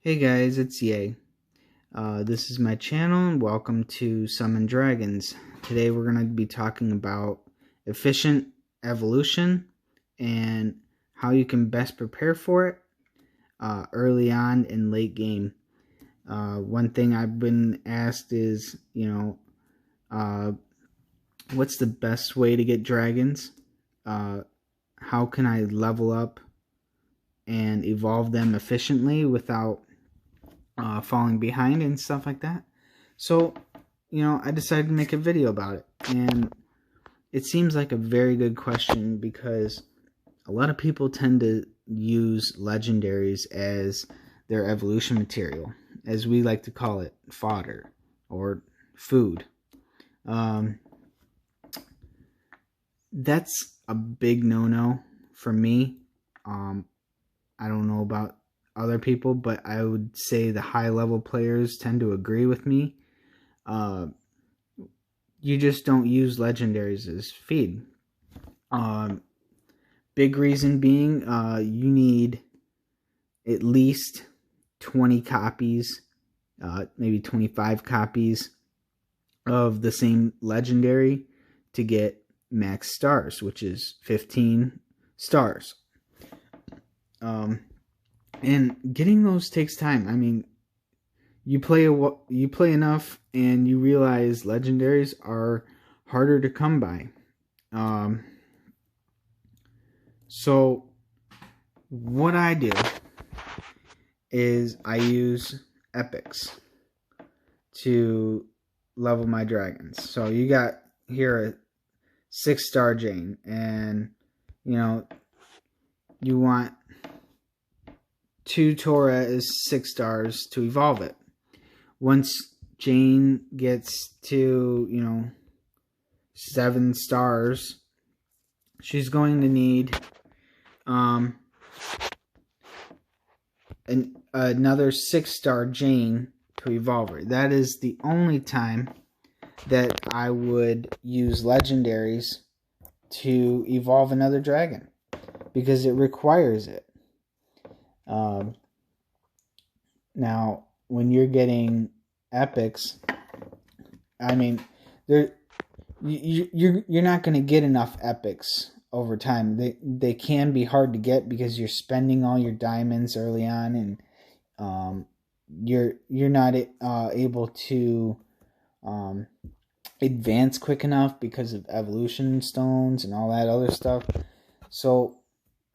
Hey guys, it's Ye. This is my channel and welcome to Summon Dragons. Today we're going to be talking about efficient evolution and how you can best prepare for it early on in late game. One thing I've been asked is, what's the best way to get dragons? How can I level up and evolve them efficiently without falling behind and stuff like that. So, I decided to make a video about it. And it seems like a very good question because a lot of people tend to use legendaries as their evolution material, as we like to call it, fodder or food. That's a big no-no for me. I don't know about other people, but I would say the high-level players tend to agree with me. You just don't use legendaries as feed. Big reason being, you need at least 20 copies, maybe 25 copies of the same legendary to get max stars, which is 15 stars. And getting those takes time. I mean, you play enough and you realize legendaries are harder to come by. So what I do is I use epics to level my dragons. So you got here a 6-star Jane, and you want 2 Tora is 6 stars to evolve it. Once Jane gets to, 7 stars, she's going to need another 6-star Jane to evolve her. That is the only time that I would use legendaries to evolve another dragon, because it requires it. Now, when you're getting epics, I mean, you're not going to get enough epics over time. They can be hard to get because you're spending all your diamonds early on, and you're not able to advance quick enough because of evolution stones and all that other stuff. So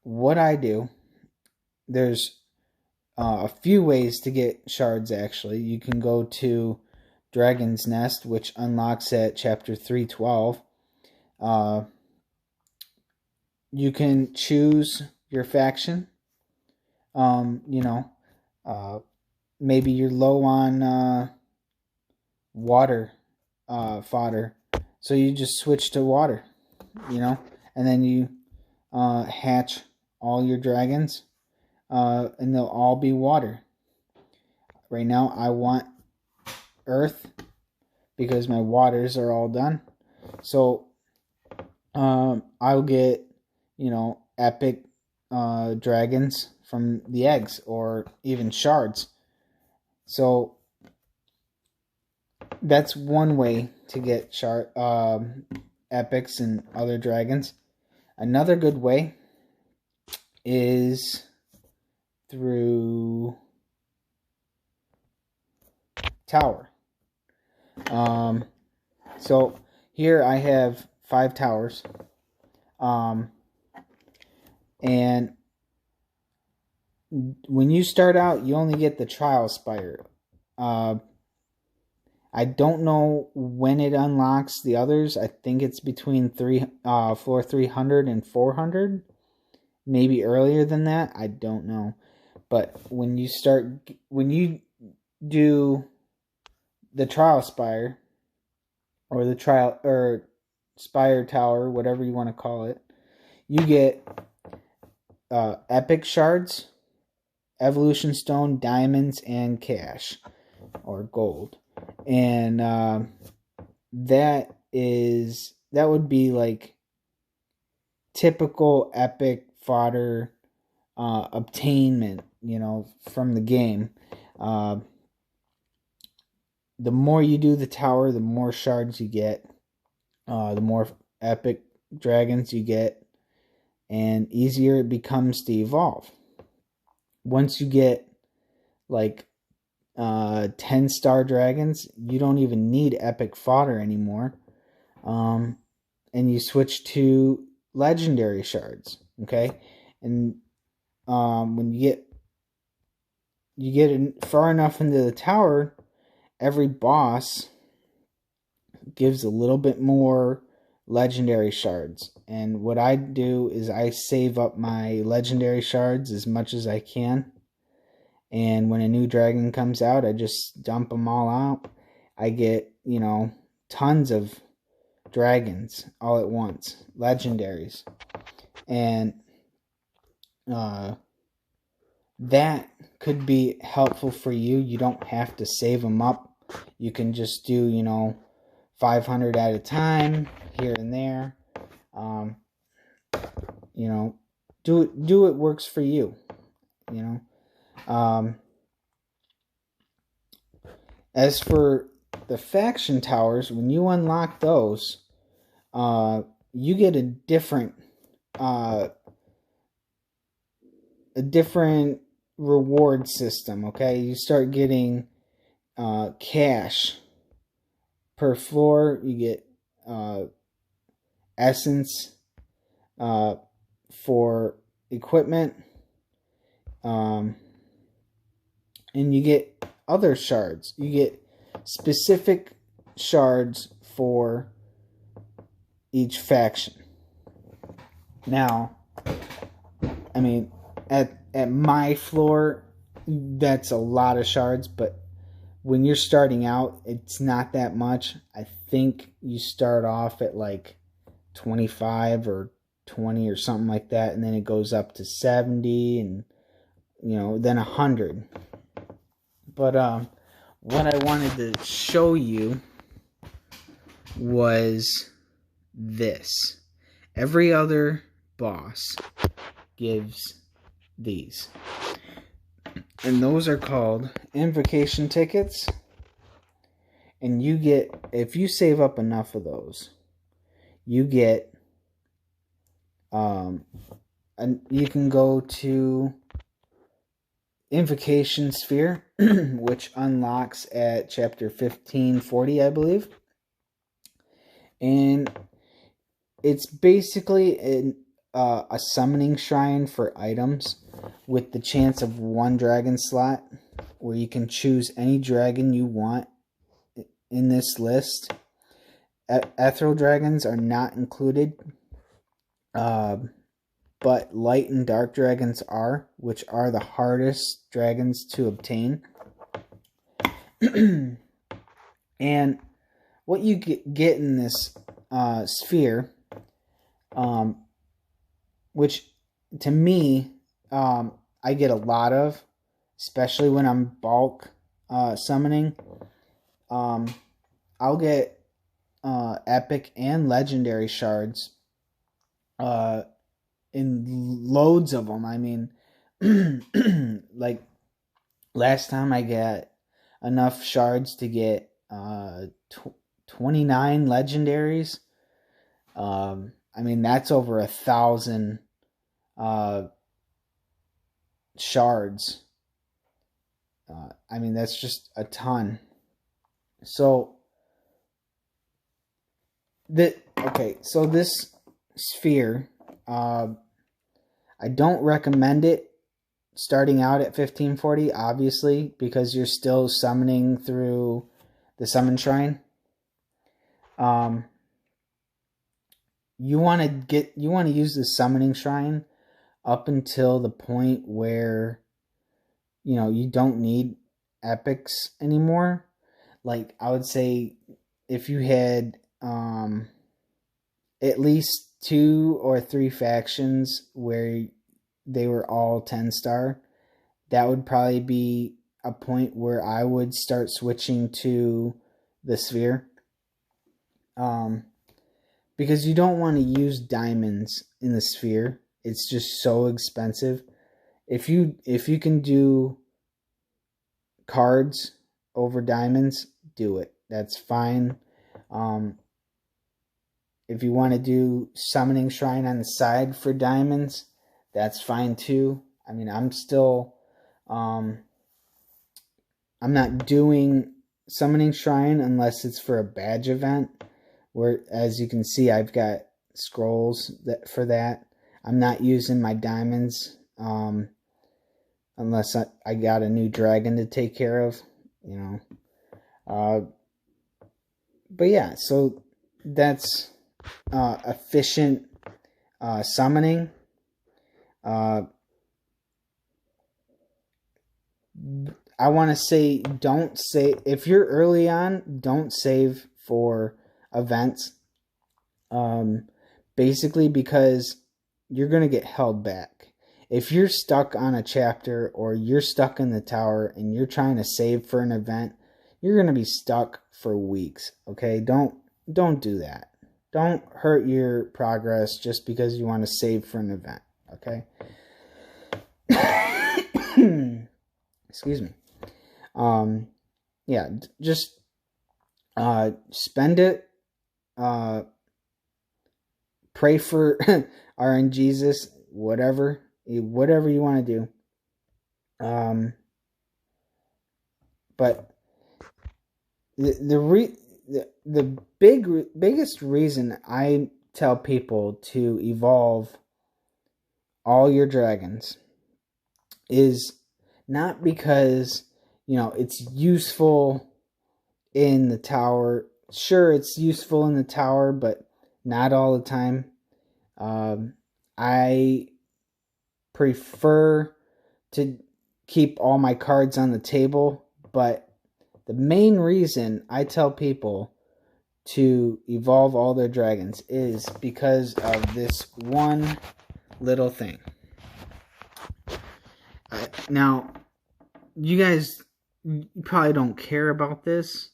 what I do, there's a few ways to get shards. Actually, you can go to Dragon's Nest, which unlocks at chapter 312. You can choose your faction. Maybe you're low on water fodder, so you just switch to water, and then you hatch all your dragons, and they'll all be water. Right now I want earth because my waters are all done. So I'll get epic dragons from the eggs, or even shards. So that's one way to get epics and other dragons. Another good way is through tower. So here I have 5 towers. And when you start out, you only get the Trial Spire. I don't know when it unlocks the others. I think it's between floor 300 and 400. Maybe earlier than that. I don't know. But when you do the Trial Spire, or the Spire Tower, whatever you want to call it, you get epic shards, evolution stone, diamonds, and cash, or gold. And that would be like typical epic fodder obtainment from the game. The more you do the tower, the more shards you get, the more epic dragons you get, and easier it becomes to evolve. Once you get like 10-star dragons, you don't even need epic fodder anymore, and you switch to legendary shards. Okay, and when you get far enough into the tower, every boss gives a little bit more legendary shards. And what I do is I save up my legendary shards as much as I can. And when a new dragon comes out, I just dump them all out. I get, tons of dragons all at once, legendaries. And that could be helpful for you. You don't have to save them up. You can just do, 500 at a time, here and there. Do what works for you. As for the faction towers, when you unlock those, you get a different reward system. Okay, you start getting cash per floor. You get essence for equipment, and you get other shards. You get specific shards for each faction. Now, I mean, at my floor, that's a lot of shards, but when you're starting out, it's not that much. I think you start off at like 25 or 20 or something like that, and then it goes up to 70 and then 100. But what I wanted to show you was this. Every other boss gives these, and those are called invocation tickets. And you get, if you save up enough of those, you get and you can go to Invocation Sphere, which unlocks at chapter 1540, I believe. And it's basically a summoning shrine for items with the chance of 1 dragon slot, where you can choose any dragon you want in this list. Ethereal dragons are not included, but light and dark dragons are, which are the hardest dragons to obtain. And what you get in this sphere, which to me, I get a lot of, especially when I'm bulk summoning. I'll get epic and legendary shards in loads of them. I mean, like last time I got enough shards to get 29 legendaries. I mean, that's over 1,000 shards. I mean, that's just a ton. So so this sphere, I don't recommend it starting out at 1540, obviously, because you're still summoning through the summon shrine. You want to use the summoning shrine up until the point where you don't need epics anymore. Like, I would say if you had at least 2 or 3 factions where they were all 10-star, that would probably be a point where I would start switching to the sphere. Because you don't want to use diamonds in the sphere. It's just so expensive. if you can do cards over diamonds, do it. That's fine. If you want to do summoning shrine on the side for diamonds, that's fine too. I mean, I'm still I'm not doing summoning shrine unless it's for a badge event, where, as you can see, I've got scrolls for that. I'm not using my diamonds unless I got a new dragon to take care of, you know. But yeah, so that's efficient summoning. I want to say, don't save if you're early on. Don't save for events. Basically, because you're gonna get held back. If you're stuck on a chapter or you're stuck in the tower and you're trying to save for an event, you're gonna be stuck for weeks. Okay, don't do that. Don't hurt your progress just because you want to save for an event. Okay. Excuse me. Yeah, just spend it. Pray for RNGesus, whatever you want to do. But the biggest reason I tell people to evolve all your dragons is not because, you know, it's useful in the tower. Sure, it's useful in the tower, but not all the time. I prefer to keep all my cards on the table, but the main reason I tell people to evolve all their dragons is because of this one little thing. Now, you guys probably don't care about this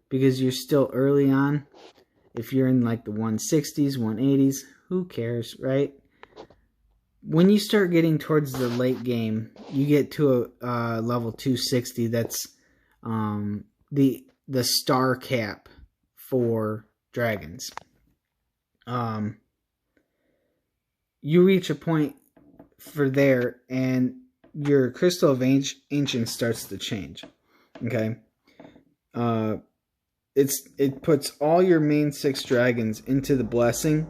because you're still early on. If you're in like the 160s, 180s, who cares, right? When you start getting towards the late game, you get to a level 260. That's the star cap for dragons. You reach a point for there, and your Crystal of Ancients starts to change. Okay. It puts all your main 6 dragons into the blessing,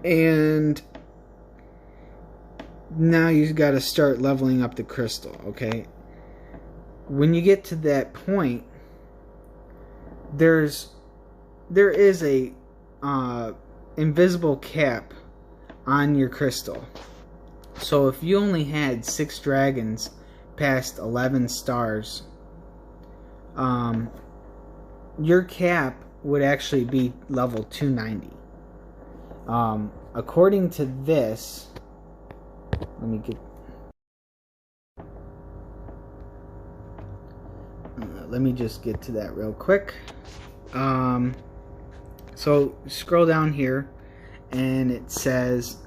and now you got to start leveling up the crystal. Okay. When you get to that point, there is a invisible cap on your crystal. So if you only had 6 dragons past 11 stars, your cap would actually be level 290. According to this, let me just get to that real quick. So scroll down here, and it says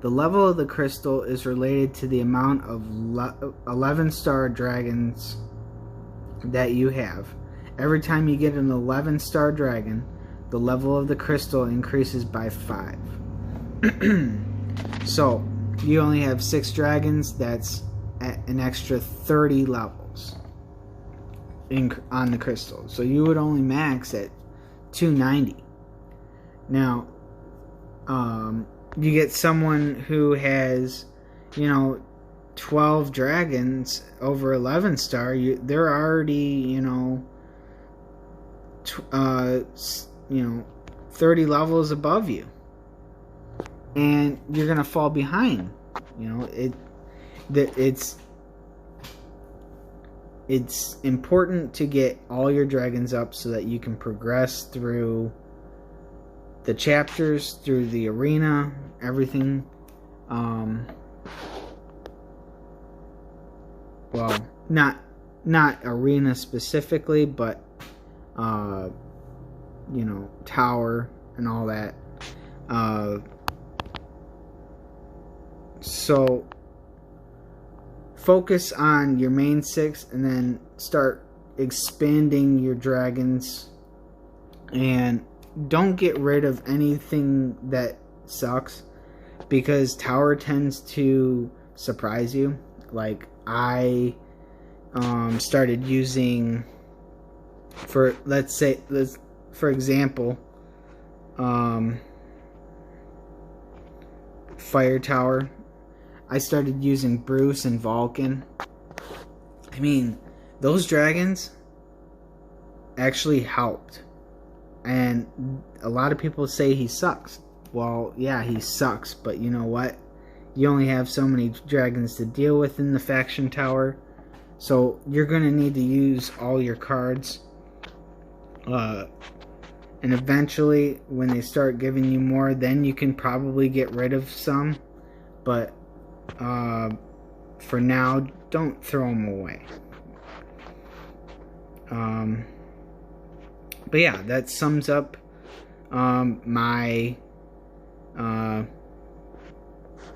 the level of the crystal is related to the amount of 11-star dragons that you have. Every time you get an 11-star dragon, the level of the crystal increases by 5. So, you only have 6 dragons, that's at an extra 30 levels on the crystal. So you would only max at 290. Now, you get someone who has, 12 dragons over 11-star, they're already, 30 levels above you, and you're gonna fall behind. It's important to get all your dragons up so that you can progress through the chapters, through the arena, everything. Well, not arena specifically, but tower and all that. So focus on your main 6 and then start expanding your dragons, and don't get rid of anything that sucks, because tower tends to surprise you. Like I started using, for example, fire tower. I started using Bruce and Vulcan. I mean, those dragons actually helped. And a lot of people say he sucks. Well, yeah, he sucks, but you know what? You only have so many dragons to deal with in the faction tower. So you're going to need to use all your cards. And eventually, when they start giving you more, then you can probably get rid of some. But for now, don't throw them away. But yeah, that sums up my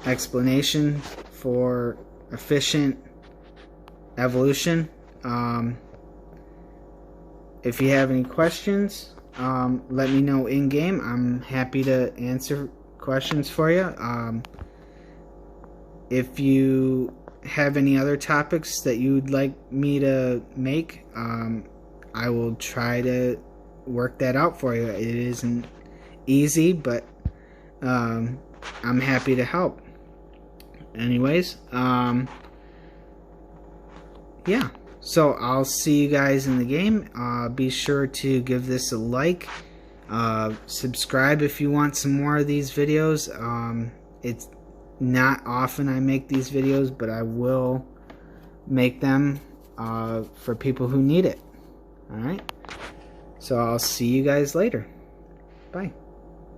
explanation for efficient evolution. If you have any questions, let me know in game. I'm happy to answer questions for you. If you have any other topics that you'd like me to make, I will try to work that out for you. It isn't easy, but I'm happy to help. Anyways, yeah. So I'll see you guys in the game. Be sure to give this a like. Subscribe if you want some more of these videos. It's not often I make these videos, but I will make them for people who need it. Alright? So I'll see you guys later. Bye.